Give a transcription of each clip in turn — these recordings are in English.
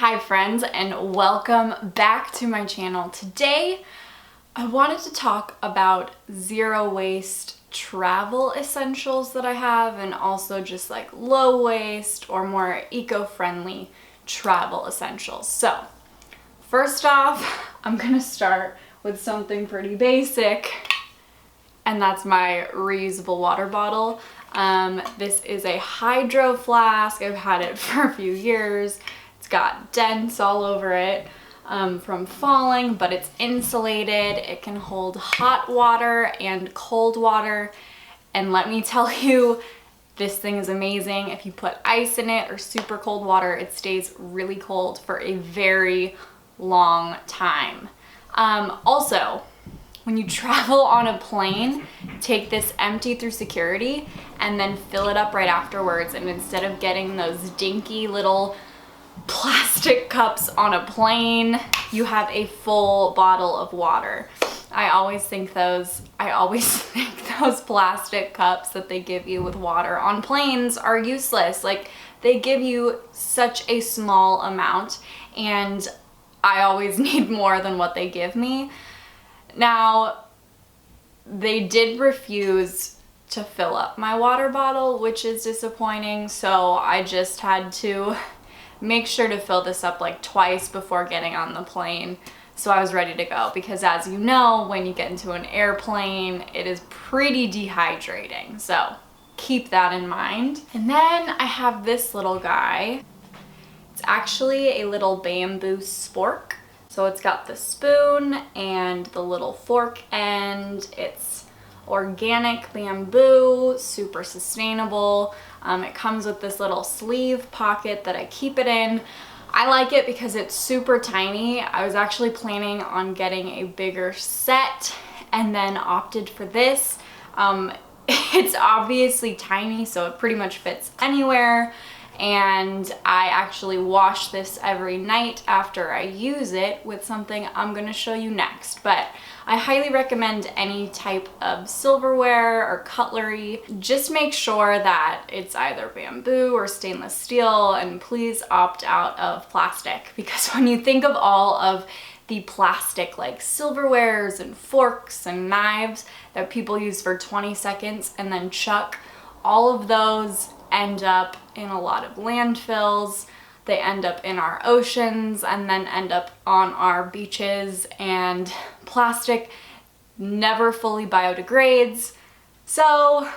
Hi friends, and welcome back to my channel. Today I wanted to talk about zero waste travel essentials that I have, and also just like low waste or more eco-friendly travel essentials. So first off, I'm gonna start with something pretty basic, and that's my reusable water bottle. This is a hydro flask. I've had it for a few years. It's got dents all over it from falling, but it's insulated. It can hold hot water and cold water. And let me tell you, this thing is amazing. If you put ice in it or super cold water, it stays really cold for a very long time. Also, when you travel on a plane, take this empty through security and then fill it up right afterwards. And instead of getting those dinky little plastic cups on a plane, you have a full bottle of water. I always think those plastic cups that they give you with water on planes are useless. Like, they give you such a small amount, and I always need more than what they give me. Now, they did refuse to fill up my water bottle, which is disappointing, so I just had to make sure to fill this up like twice before getting on the plane, so I was ready to go, because as you know, when you get into an airplane, it is pretty dehydrating, so keep that in mind. And then I have this little guy. It's actually a little bamboo spork. So it's got the spoon and the little fork end. It's organic bamboo, super sustainable. It comes with this little sleeve pocket that I keep it in. I like it because it's super tiny. I was actually planning on getting a bigger set and then opted for this. It's obviously tiny, so it pretty much fits anywhere. And I actually wash this every night after I use it with something I'm going to show you next. But I highly recommend any type of silverware or cutlery. Just make sure that it's either bamboo or stainless steel, and please opt out of plastic, because when you think of all of the plastic like silverwares and forks and knives that people use for 20 seconds and then chuck, all of those end up in a lot of landfills. They end up in our oceans and then end up on our beaches, and plastic never fully biodegrades. So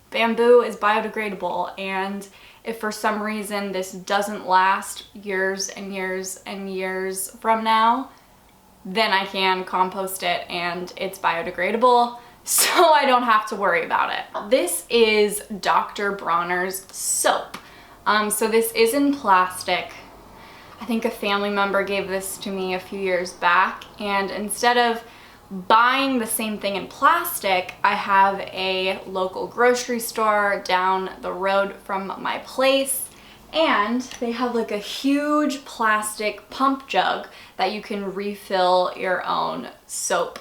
bamboo is biodegradable, and if for some reason this doesn't last years and years and years from now, then I can compost it and it's biodegradable, so I don't have to worry about it. This is Dr. Bronner's soap. So this is in plastic. I think a family member gave this to me a few years back, and instead of buying the same thing in plastic, I have a local grocery store down the road from my place, and they have like a huge plastic pump jug that you can refill your own soap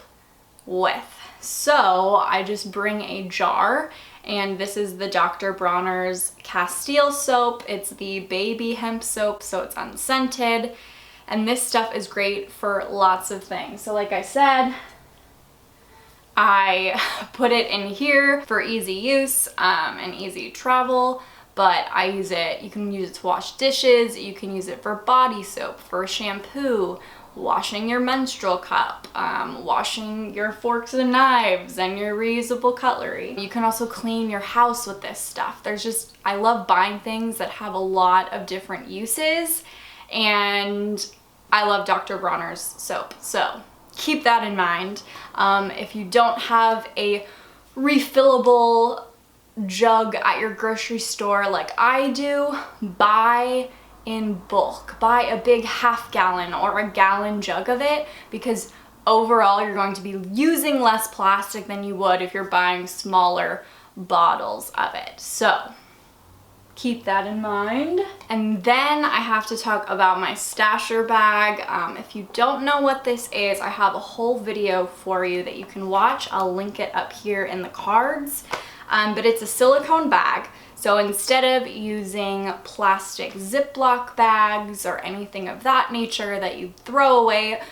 with. So I just bring a jar, and this is the Dr. Bronner's Castile soap. It's the baby hemp soap, so it's unscented, and this stuff is great for lots of things. So like I said, I put it in here for easy use and easy travel, but I use it, you can use it to wash dishes, you can use it for body soap, for shampoo, washing your menstrual cup, washing your forks and knives and your reusable cutlery. You can also clean your house with this stuff. I love buying things that have a lot of different uses, and I love Dr. Bronner's soap. So keep that in mind. If you don't have a refillable jug at your grocery store like I do, buy in bulk. Buy a big half-gallon or a gallon jug of it, because overall you're going to be using less plastic than you would if you're buying smaller bottles of it. So keep that in mind. And then I have to talk about my stasher bag. If you don't know what this is, I have a whole video for you that you can watch. I'll link it up here in the cards. But it's a silicone bag. So instead of using plastic Ziploc bags or anything of that nature that you throw away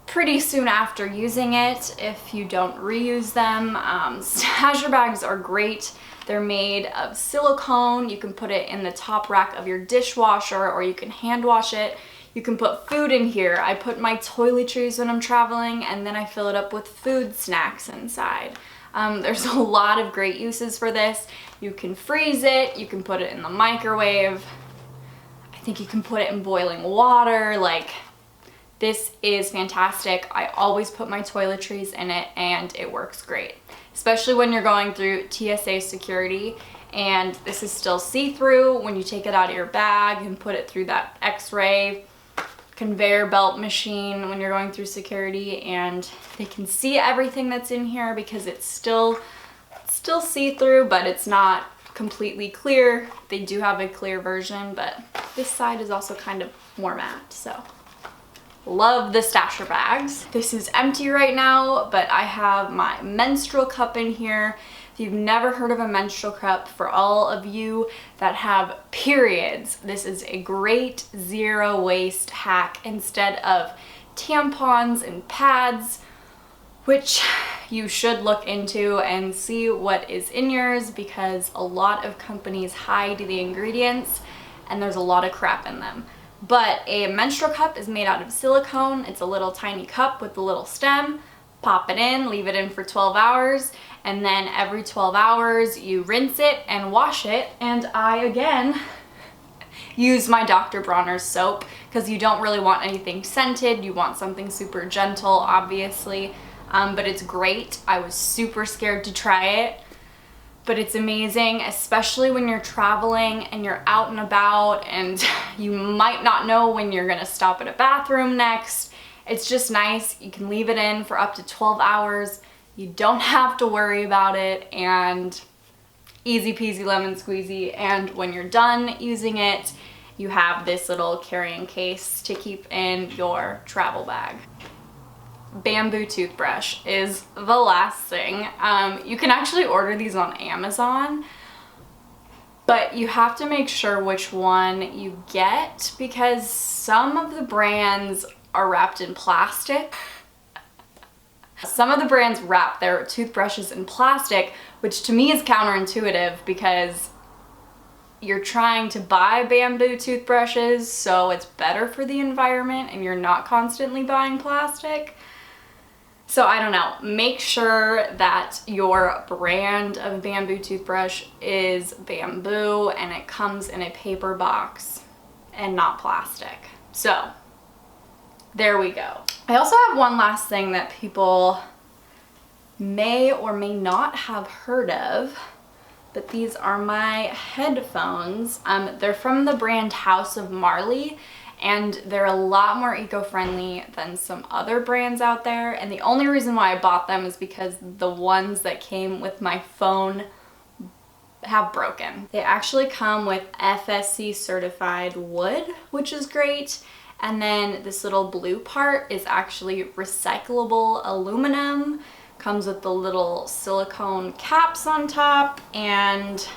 pretty soon after using it, if you don't reuse them, stasher bags are great. They're made of silicone. You can put it in the top rack of your dishwasher, or you can hand wash it. You can put food in here. I put my toiletries when I'm traveling, and then I fill it up with food snacks inside. There's a lot of great uses for this. You can freeze it, you can put it in the microwave. I think you can put it in boiling water. Like, this is fantastic. I always put my toiletries in it and it works great, especially when you're going through TSA security and this is still see-through. When you take it out of your bag and put it through that X-ray conveyor belt machine when you're going through security, and they can see everything that's in here because it's still see-through, but it's not completely clear. They do have a clear version, but this side is also kind of more matte, so love the stasher bags. This is empty right now, but I have my menstrual cup in here. If you've never heard of a menstrual cup, for all of you that have periods, this is a great zero waste hack. Instead of tampons and pads, which you should look into and see what is in yours, because a lot of companies hide the ingredients and there's a lot of crap in them. But a menstrual cup is made out of silicone. It's a little tiny cup with a little stem. Pop it in, leave it in for 12 hours, and then every 12 hours you rinse it and wash it. And I, again, use my Dr. Bronner's soap because you don't really want anything scented. You want something super gentle, obviously, but it's great. I was super scared to try it, but it's amazing, especially when you're traveling and you're out and about and you might not know when you're gonna stop at a bathroom next. It's just nice. You can leave it in for up to 12 hours. You don't have to worry about it, and easy peasy lemon squeezy. And when you're done using it, you have this little carrying case to keep in your travel bag. Bamboo toothbrush is the last thing. You can actually order these on Amazon, but you have to make sure which one you get because some of the brands are wrapped in plastic. Some of the brands wrap their toothbrushes in plastic, which to me is counterintuitive because you're trying to buy bamboo toothbrushes, so it's better for the environment and you're not constantly buying plastic. So I don't know, make sure that your brand of bamboo toothbrush is bamboo and it comes in a paper box and not plastic. So there we go. I also have one last thing that people may or may not have heard of, but these are my headphones. They're from the brand House of Marley, and they're a lot more eco-friendly than some other brands out there. And the only reason why I bought them is because the ones that came with my phone have broken. They actually come with FSC certified wood, which is great. And then this little blue part is actually recyclable aluminum. Comes with the little silicone caps on top, and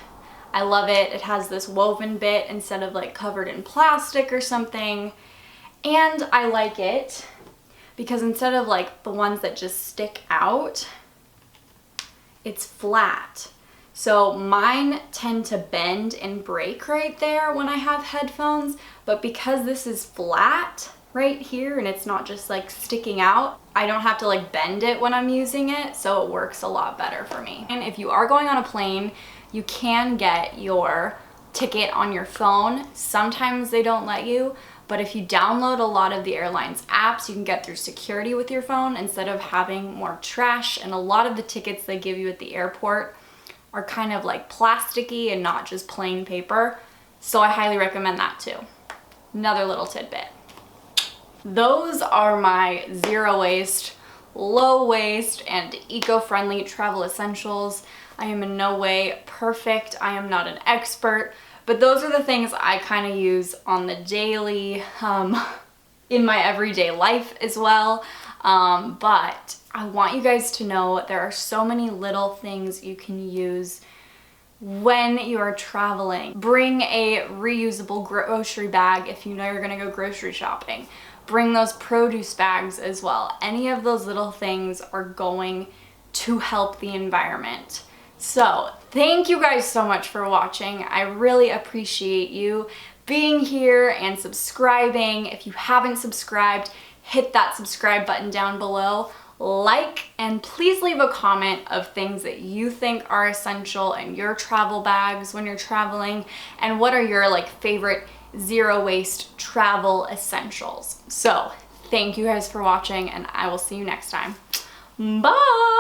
I love it. It has this woven bit instead of like covered in plastic or something. And I like it because instead of like the ones that just stick out, it's flat. So mine tend to bend and break right there when I have headphones, but because this is flat right here and it's not just like sticking out, I don't have to like bend it when I'm using it, so it works a lot better for me. And if you are going on a plane, you can get your ticket on your phone. Sometimes they don't let you, but if you download a lot of the airline's apps, you can get through security with your phone instead of having more trash. And a lot of the tickets they give you at the airport are kind of like plasticky and not just plain paper. So I highly recommend that too. Another little tidbit. Those are my zero waste, low waste, and eco-friendly travel essentials. I am in no way perfect. I am not an expert, but those are the things I kind of use on the daily, in my everyday life as well. But I want you guys to know there are so many little things you can use when you are traveling. Bring a reusable grocery bag if you know you're gonna go grocery shopping. Bring those produce bags as well. Any of those little things are going to help the environment. So thank you guys so much for watching. I really appreciate you being here and subscribing. If you haven't subscribed, hit that subscribe button down below. Like, and please leave a comment of things that you think are essential in your travel bags when you're traveling, and what are your favorite zero waste travel essentials. So thank you guys for watching, and I will see you next time. Bye!